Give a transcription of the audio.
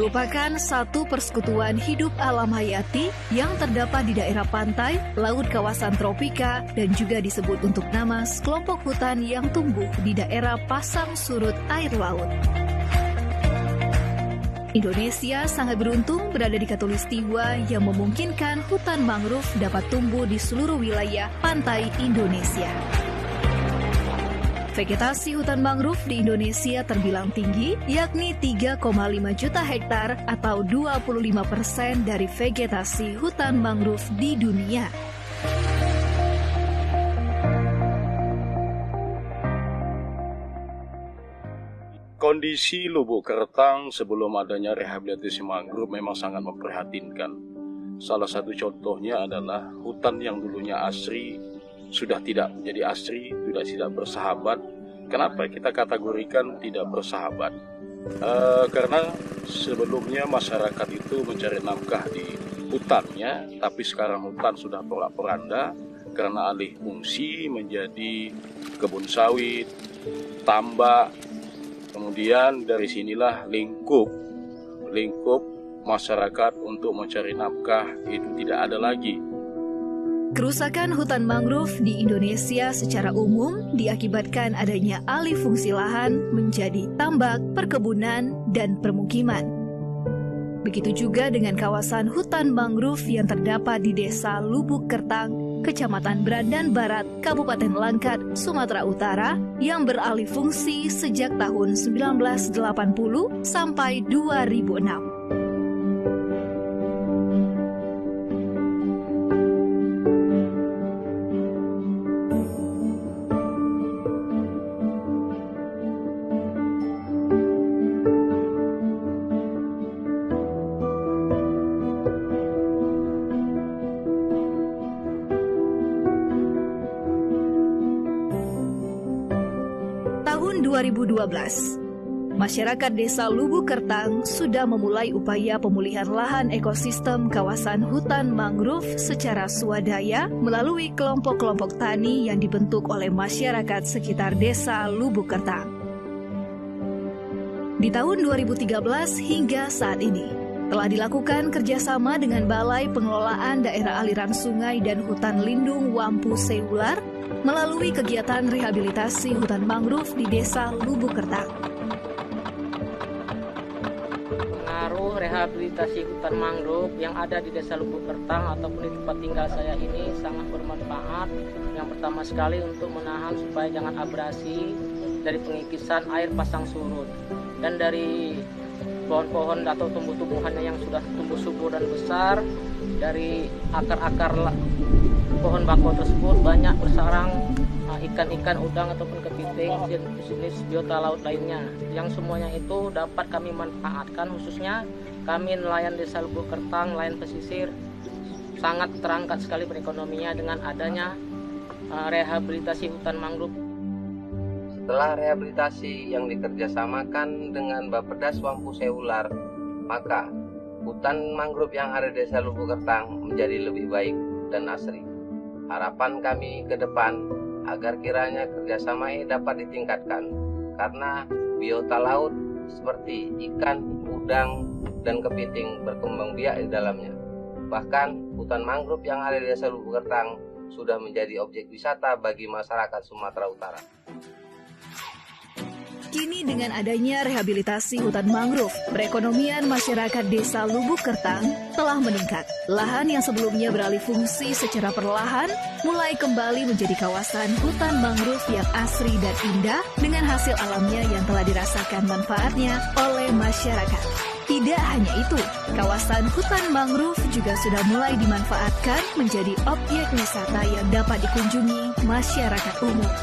merupakan satu persekutuan hidup alam hayati yang terdapat di daerah pantai, laut kawasan tropika, dan juga disebut untuk nama sekelompok hutan yang tumbuh di daerah pasang surut air laut. Indonesia sangat beruntung berada di khatulistiwa yang memungkinkan hutan mangrove dapat tumbuh di seluruh wilayah pantai Indonesia. Vegetasi hutan mangrove di Indonesia terbilang tinggi, yakni 3,5 juta hektar atau 25% dari vegetasi hutan mangrove di dunia. Kondisi Lubuk Kertang sebelum adanya rehabilitasi mangrove memang sangat memprihatinkan. Salah satu contohnya adalah hutan yang dulunya asri sudah tidak menjadi asri, sudah tidak bersahabat. Kenapa kita kategorikan tidak bersahabat? Karena sebelumnya masyarakat itu mencari nafkah di hutannya, tapi sekarang hutan sudah porak-poranda karena alih fungsi menjadi kebun sawit, tambak. Kemudian dari sinilah lingkup masyarakat untuk mencari nafkah itu tidak ada lagi. Kerusakan hutan mangrove di Indonesia secara umum diakibatkan adanya alih fungsi lahan menjadi tambak, perkebunan, dan permukiman. Begitu juga dengan kawasan hutan mangrove yang terdapat di Desa Lubuk Kertang, Kecamatan Brandan Barat, Kabupaten Langkat, Sumatera Utara, yang beralih fungsi sejak tahun 1980 sampai 2006. Tahun 2012, masyarakat Desa Lubuk Kertang sudah memulai upaya pemulihan lahan ekosistem kawasan hutan mangrove secara swadaya melalui kelompok-kelompok tani yang dibentuk oleh masyarakat sekitar Desa Lubuk Kertang. Di tahun 2013 hingga saat ini, telah dilakukan kerjasama dengan Balai Pengelolaan Daerah Aliran Sungai dan Hutan Lindung Wampu Seular melalui kegiatan rehabilitasi hutan mangrove di Desa Lubuk Kertang. Pengaruh rehabilitasi hutan mangrove yang ada di Desa Lubuk Kertang ataupun di tempat tinggal saya ini sangat bermanfaat. Yang pertama sekali untuk menahan supaya jangan abrasi dari pengikisan air pasang surut, dan dari pohon-pohon atau tumbuh-tumbuhannya yang sudah tumbuh subur dan besar, dari akar-akar pohon bakau tersebut banyak bersarang ikan-ikan udang ataupun kepiting jenis biota laut lainnya, yang semuanya itu dapat kami manfaatkan. Khususnya kami nelayan Desa Lubuk Kertang, nelayan pesisir, sangat terangkat sekali perekonomiannya dengan adanya rehabilitasi hutan mangrove. Setelah rehabilitasi yang dikerjasamakan dengan Bappedas Wampu Seular, maka hutan mangrove yang ada di Desa Lubuk Kertang menjadi lebih baik dan asri. Harapan kami ke depan agar kiranya kerjasama ini dapat ditingkatkan, karena biota laut seperti ikan, udang, dan kepiting berkembang biak di dalamnya. Bahkan hutan mangrove yang ada di Desa Lubuk Kertang sudah menjadi objek wisata bagi masyarakat Sumatera Utara. Kini dengan adanya rehabilitasi hutan mangrove, perekonomian masyarakat Desa Lubuk Kertang telah meningkat. Lahan yang sebelumnya beralih fungsi secara perlahan mulai kembali menjadi kawasan hutan mangrove yang asri dan indah dengan hasil alamnya yang telah dirasakan manfaatnya oleh masyarakat. Tidak hanya itu, kawasan hutan mangrove juga sudah mulai dimanfaatkan menjadi objek wisata yang dapat dikunjungi masyarakat umum.